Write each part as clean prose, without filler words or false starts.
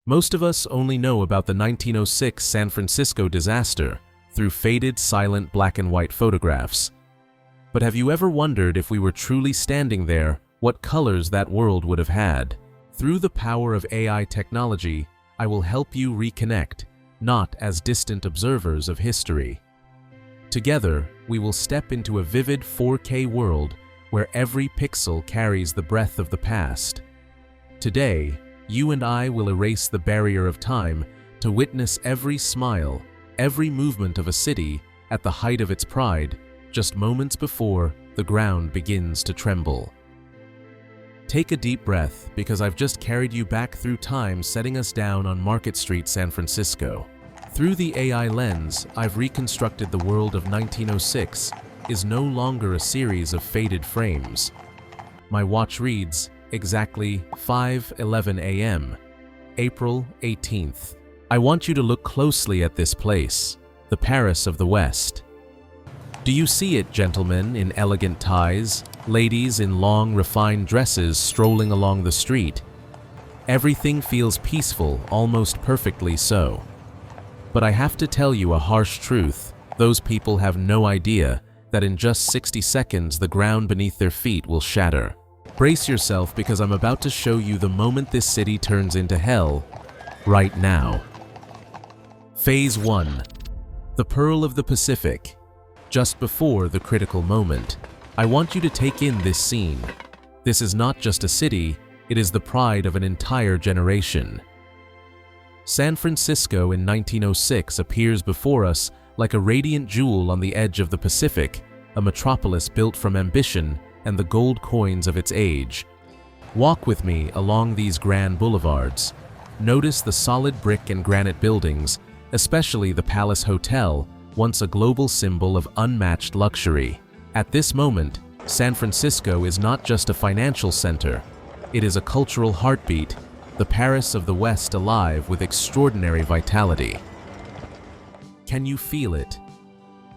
Most of us only know about the 1906 San Francisco disaster through faded, silent black and white photographs. But have you ever wondered if we were truly standing there, what colors that world would have had? Through the power of AI technology, I will help you reconnect, not as distant observers of history. Together, we will step into a vivid 4K world where every pixel carries the breath of the past. Today, you and I will erase the barrier of time to witness every smile, every movement of a city at the height of its pride, just moments before the ground begins to tremble. Take a deep breath, because I've just carried you back through time, setting us down on Market Street, San Francisco. Through the AI lens, I've reconstructed the world of 1906 is no longer a series of faded frames. My watch reads exactly 5:11 a.m., April 18th. I want you to look closely at this place, the Paris of the West. Do you see it, gentlemen in elegant ties, ladies in long, refined dresses strolling along the street? Everything feels peaceful, almost perfectly so. But I have to tell you a harsh truth. Those people have no idea that in just 60 seconds the ground beneath their feet will shatter. Brace yourself, because I'm about to show you the moment this city turns into hell, right now. Phase 1. The Pearl of the Pacific. Just before the critical moment, I want you to take in this scene. This is not just a city, it is the pride of an entire generation. San Francisco in 1906 appears before us like a radiant jewel on the edge of the Pacific, a metropolis built from ambition and the gold coins of its age. Walk with me along these grand boulevards. Notice the solid brick and granite buildings, especially the Palace Hotel, once a global symbol of unmatched luxury. At this moment, San Francisco is not just a financial center, it is a cultural heartbeat, the Paris of the West alive with extraordinary vitality. Can you feel it?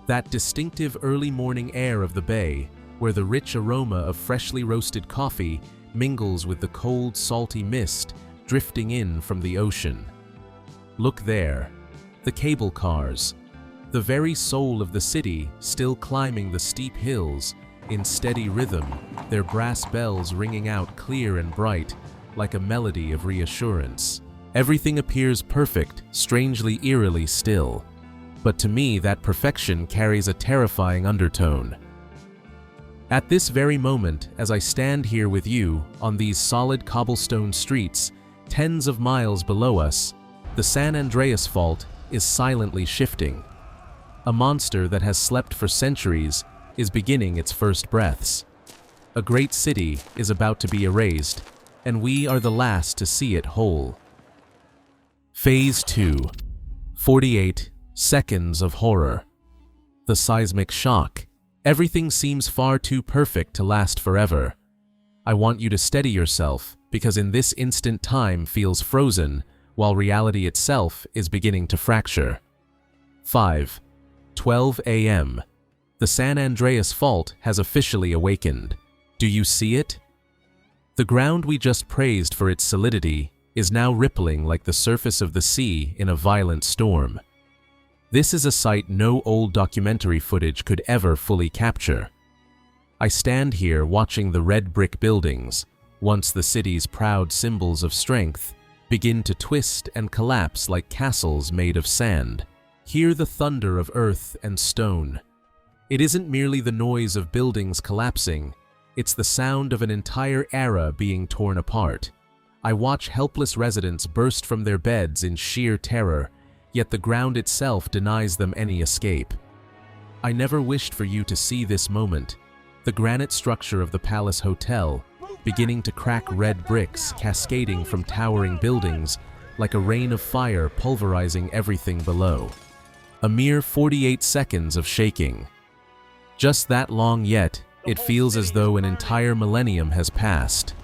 That distinctive early morning air of the Bay, where the rich aroma of freshly roasted coffee mingles with the cold, salty mist drifting in from the ocean. Look there, the cable cars, the very soul of the city still climbing the steep hills in steady rhythm, their brass bells ringing out clear and bright, like a melody of reassurance. Everything appears perfect, strangely eerily still. But to me, that perfection carries a terrifying undertone. At this very moment, as I stand here with you on these solid cobblestone streets, tens of miles below us, the San Andreas Fault is silently shifting. A monster that has slept for centuries is beginning its first breaths. A great city is about to be erased, and we are the last to see it whole. Phase 2. 48 seconds of horror. The seismic shock. Everything seems far too perfect to last forever. I want you to steady yourself, because in this instant time feels frozen, while reality itself is beginning to fracture. 5:12 a.m. The San Andreas Fault has officially awakened. Do you see it? The ground we just praised for its solidity is now rippling like the surface of the sea in a violent storm. This is a sight no old documentary footage could ever fully capture. I stand here watching the red brick buildings, once the city's proud symbols of strength, begin to twist and collapse like castles made of sand. Hear the thunder of earth and stone. It isn't merely the noise of buildings collapsing, it's the sound of an entire era being torn apart. I watch helpless residents burst from their beds in sheer terror, yet the ground itself denies them any escape. I never wished for you to see this moment. The granite structure of the Palace Hotel, beginning to crack red bricks cascading from towering buildings like a rain of fire pulverizing everything below. A mere 48 seconds of shaking. Just that long, yet it feels as though an entire millennium has passed.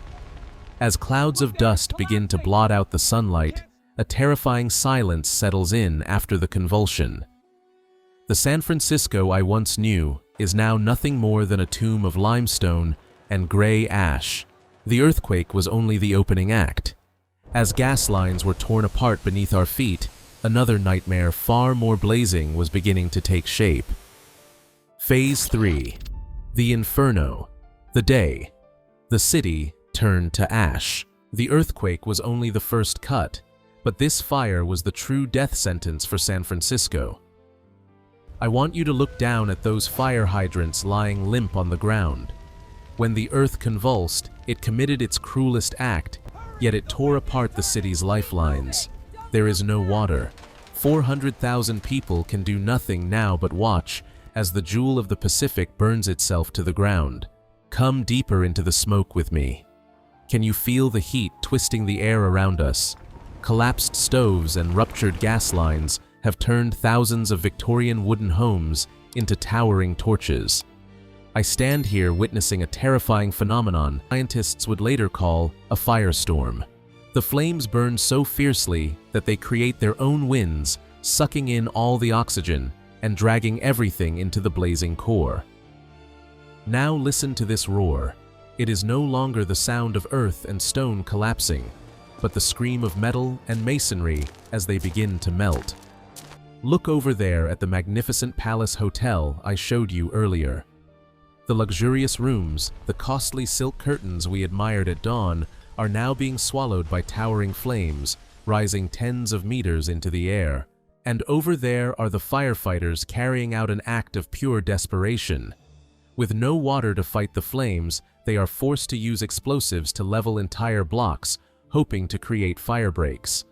As clouds of dust begin to blot out the sunlight, a terrifying silence settles in after the convulsion. The San Francisco I once knew is now nothing more than a tomb of limestone and gray ash. The earthquake was only the opening act. As gas lines were torn apart beneath our feet, another nightmare far more blazing was beginning to take shape. Phase 3. The Inferno. The day. The city turned to ash. The earthquake was only the first cut, but this fire was the true death sentence for San Francisco. I want you to look down at those fire hydrants lying limp on the ground. When the earth convulsed, it committed its cruelest act, yet it tore apart the city's lifelines. There is no water. 400,000 people can do nothing now but watch as the jewel of the Pacific burns itself to the ground. Come deeper into the smoke with me. Can you feel the heat twisting the air around us? Collapsed stoves and ruptured gas lines have turned thousands of Victorian wooden homes into towering torches. I stand here witnessing a terrifying phenomenon scientists would later call a firestorm. The flames burn so fiercely that they create their own winds, sucking in all the oxygen and dragging everything into the blazing core. Now listen to this roar. It is no longer the sound of earth and stone collapsing, but the scream of metal and masonry as they begin to melt. Look over there at the magnificent Palace Hotel I showed you earlier. The luxurious rooms, the costly silk curtains we admired at dawn, are now being swallowed by towering flames, rising tens of meters into the air. And over there are the firefighters carrying out an act of pure desperation. With no water to fight the flames, they are forced to use explosives to level entire blocks, hoping to create fire breaks.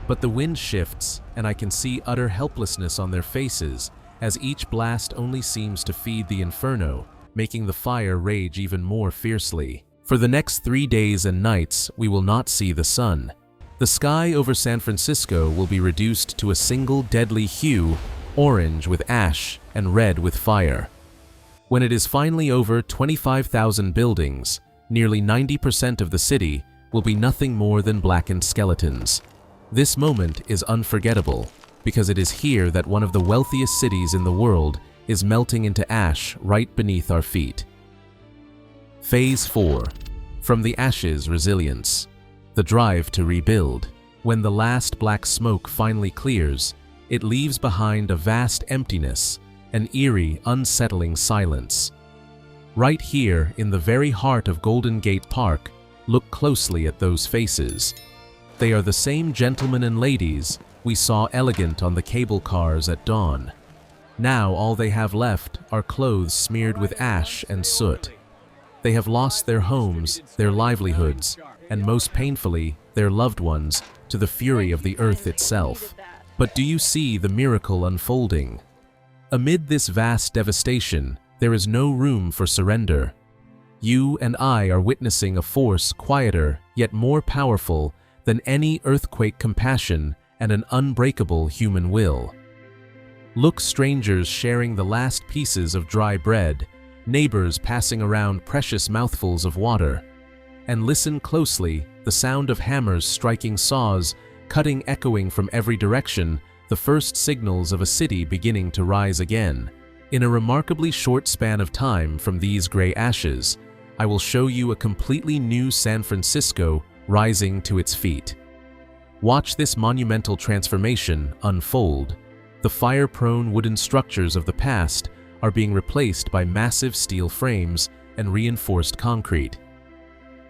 But the wind shifts, and I can see utter helplessness on their faces, as each blast only seems to feed the inferno, making the fire rage even more fiercely. For the next 3 days and nights, we will not see the sun. The sky over San Francisco will be reduced to a single deadly hue, orange with ash and red with fire. When it is finally over, 25,000 buildings, nearly 90% of the city, will be nothing more than blackened skeletons. This moment is unforgettable, because it is here that one of the wealthiest cities in the world is melting into ash right beneath our feet. Phase 4. From the ashes, resilience. The drive to rebuild. When the last black smoke finally clears, it leaves behind a vast emptiness, an eerie, unsettling silence. Right here, in the very heart of Golden Gate Park, look closely at those faces. They are the same gentlemen and ladies we saw elegant on the cable cars at dawn. Now all they have left are clothes smeared with ash and soot. They have lost their homes, their livelihoods, and most painfully, their loved ones, to the fury of the earth itself. But do you see the miracle unfolding? Amid this vast devastation, there is no room for surrender. You and I are witnessing a force quieter yet more powerful than any earthquake compassion and an unbreakable human will. Look, strangers sharing the last pieces of dry bread, neighbors passing around precious mouthfuls of water. And listen closely, the sound of hammers striking saws, cutting echoing from every direction, the first signals of a city beginning to rise again. In a remarkably short span of time from these gray ashes, I will show you a completely new San Francisco rising to its feet. Watch this monumental transformation unfold. The fire-prone wooden structures of the past are being replaced by massive steel frames and reinforced concrete.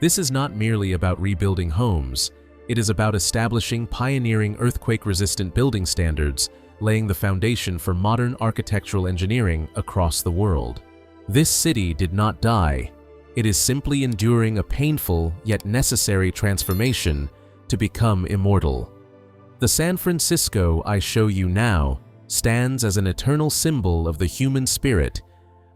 This is not merely about rebuilding homes, it is about establishing pioneering earthquake-resistant building standards, laying the foundation for modern architectural engineering across the world. This city did not die. It is simply enduring a painful yet necessary transformation to become immortal. The San Francisco I show you now stands as an eternal symbol of the human spirit,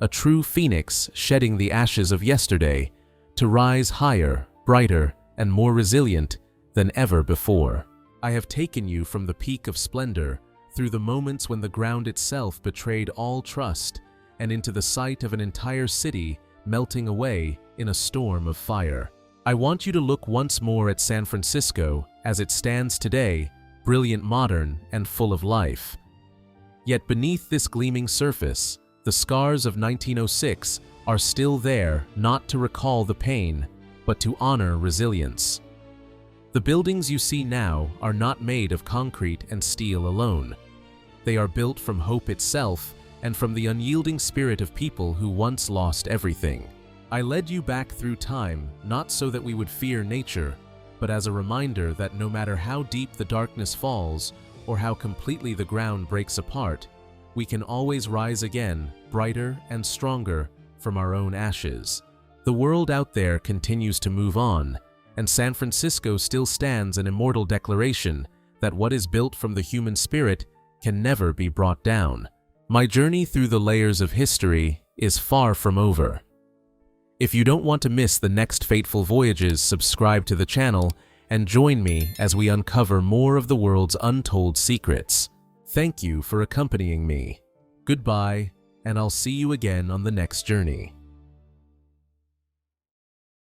a true phoenix shedding the ashes of yesterday to rise higher, brighter, and more resilient than ever before. I have taken you from the peak of splendor through the moments when the ground itself betrayed all trust and into the sight of an entire city melting away in a storm of fire. I want you to look once more at San Francisco as it stands today, brilliant, modern, and full of life. Yet beneath this gleaming surface, the scars of 1906 are still there, not to recall the pain, but to honor resilience. The buildings you see now are not made of concrete and steel alone. They are built from hope itself and from the unyielding spirit of people who once lost everything. I led you back through time, not so that we would fear nature, but as a reminder that no matter how deep the darkness falls or how completely the ground breaks apart, we can always rise again, brighter and stronger, from our own ashes. The world out there continues to move on, and San Francisco still stands an immortal declaration that what is built from the human spirit can never be brought down. My journey through the layers of history is far from over. If you don't want to miss the next fateful voyages, subscribe to the channel and join me as we uncover more of the world's untold secrets. Thank you for accompanying me. Goodbye, and I'll see you again on the next journey.